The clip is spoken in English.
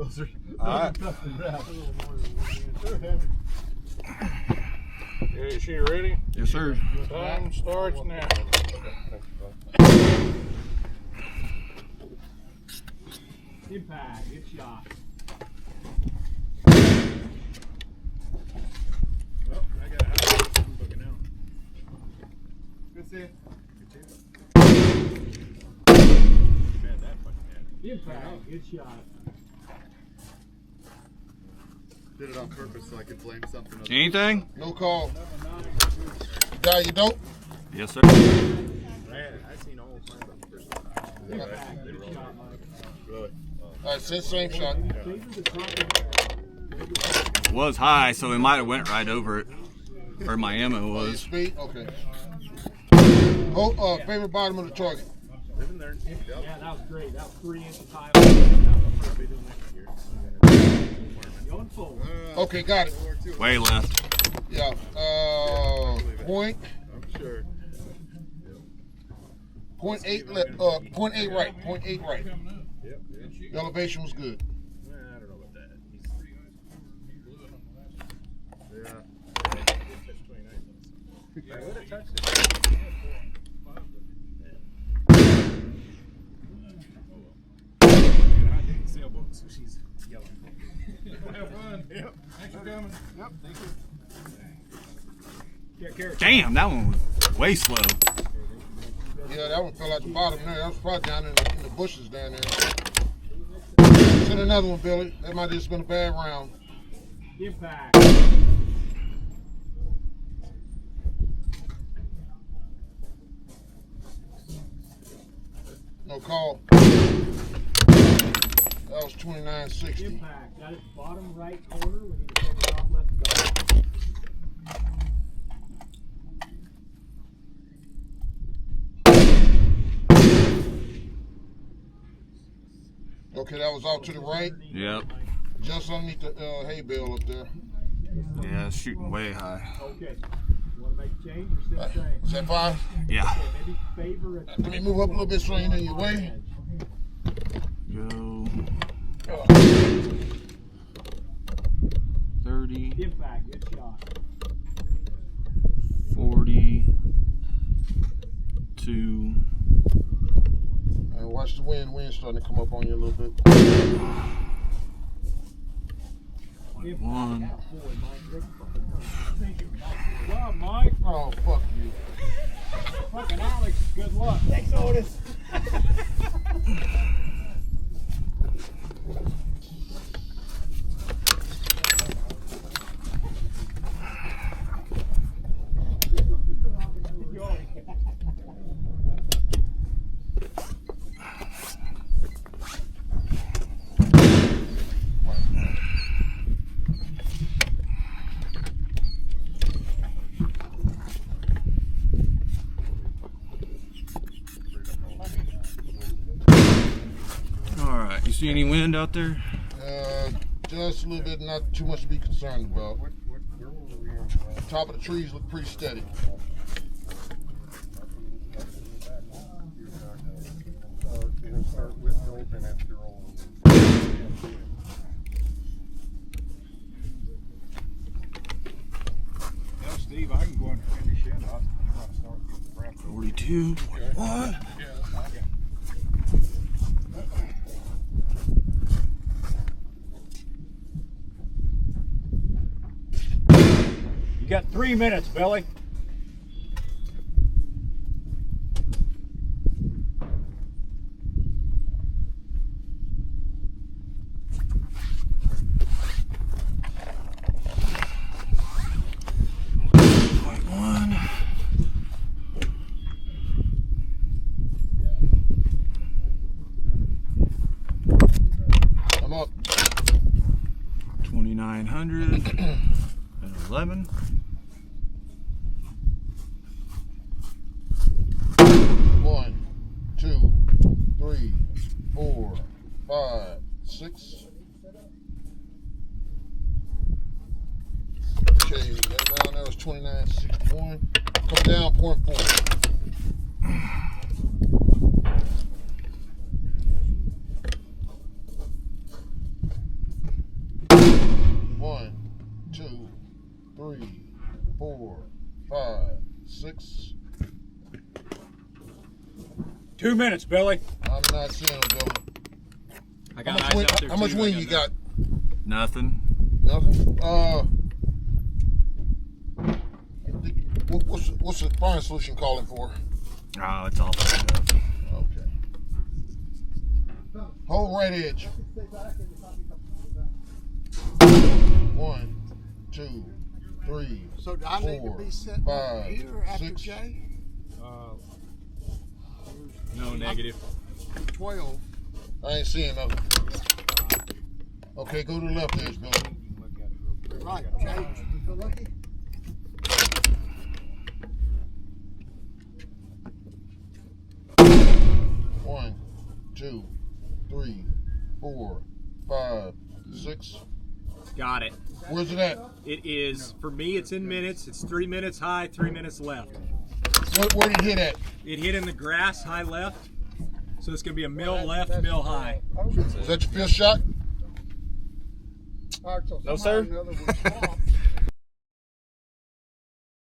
Those are alright. Is she ready? Yes, sir. Time starts now. Impact, good shot. Well, I got a house. I'm booking out. Good see you. Man, that fucking man. Impact, good shot. Did it on purpose so I could blame something. Anything? No call. Guy, you dope? Yes, sir. Man, I seen all kinds of person. Impact, good shot, Mike. Really? All right, same shot. Was high, so it might have went right over it. Or my ammo was. Speed? Okay. Favorite bottom of the target? Living there. Yeah, that was great. That was 3 inches high. Probably doing next year. Going forward. Okay, got it. Way left. Yeah. Point. I'm sure. Point 8 left. Point 8 right. Point 8 right. Yep. The elevation was good. I don't know about that. Yeah. I would have touched it. Sailboat, so she's yelling. Have fun. Yep. Thanks for coming. Yep. Thank you. Damn, that one was way slow. Yeah, that one fell at the bottom there. That was probably down in the bushes down there. Send another one, Billy. That might have just been a bad round. Impact. No call. That was 2960. Impact. Got it bottom right corner. We need to take it off left guard. Okay, that was off to the right. Yep. Just underneath the hay bale up there. Yeah, it's shooting way high. Okay. You want to make a change or still stay? Is that fine? Yeah. Okay, maybe favor it. Let me move up a little bit so you ain't in your way. Go. 30, Impact. Good shot. 40, 2. And watch the wind. Wind's starting to come up on you a little bit. 1. Thank you. Good job, Mike. Oh, fuck you. Fucking Alex, good luck. Thanks, Otis. Alright, you see any wind out there? Just a little bit, not too much to be concerned about. Top of the trees look pretty steady. Now, Steve, I can go and finish it up. You want to start getting crap? 42, 41. You got 3 minutes, Billy. I'm up. 2,900 and 11. One, 2, 3, 4, 5, 6. Okay, that round there was 2961. Come down, point 4. 6. 2 minutes, Billy. I'm not seeing them, Billy. I How much wind, how much wind you got? Nothing. Nothing? What's the firing solution calling for? Oh, it's all fucked up. Okay. Hold right edge. 1, 2, 3, So do I need to 4, be sitting 5, here after 6. Jay? No negative. 12. I ain't seeing nothing. Okay, go to the left edge, Billy. Right, Jay. You feel lucky? One, 2, 3, 4, 5, 6. Got it. Where's it at? It is, for me, it's in minutes. It's 3 minutes high, 3 minutes left. Where did it hit at? It hit in the grass, high left. So it's going to be a mill left, mill high. Was that your fifth shot? All right, so No, somehow or sir. another we swapped.